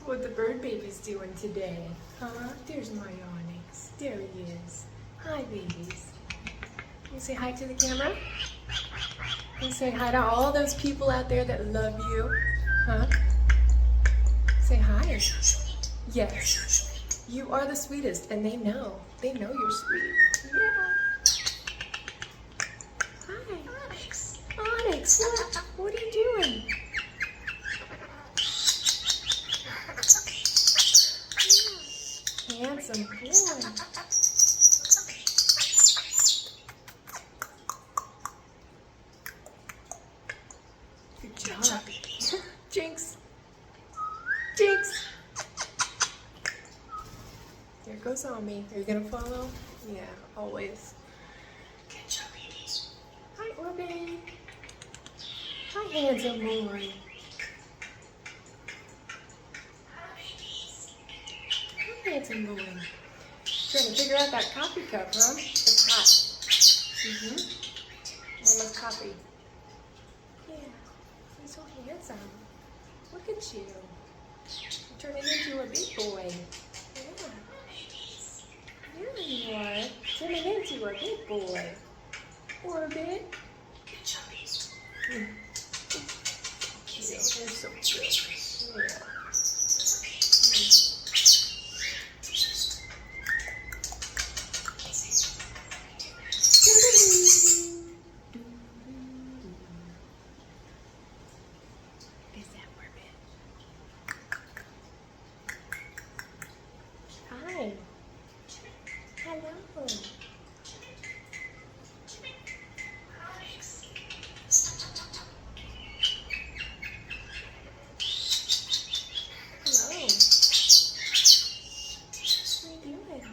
what the bird baby's doing today. Huh? There's my Onyx. There he is. Hi, babies. You say hi to the camera? You say hi to all those people out there that love you. Huh? Say hi. Yes. You are the sweetest, and they know. They know you're sweet. Yeah. Hi. Onyx. Onyx, what are you doing? Yeah. Handsome boy. Good job. Jinx. Jinx. Here goes Omi. Are you gonna follow? Yeah, always. Good job, babies. Hi, Orbe. Hi, handsome boy. Hi, handsome boy. Trying to figure out that coffee cup, huh? It's hot. Mama's coffee. Yeah. You're so handsome. Look at you. You're turning into a big boy. Yeah. There you are. Turning into a big boy. Orbit. Cute. You're so cute. Yeah. Is that Orbit? Hi. Hello. Hello. What are you doing?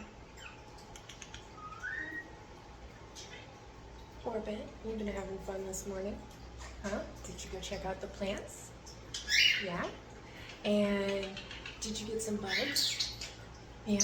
Orbit, you've been having fun this morning? Huh? Did you go check out the plants? Yeah? And did you get some bugs? Yeah?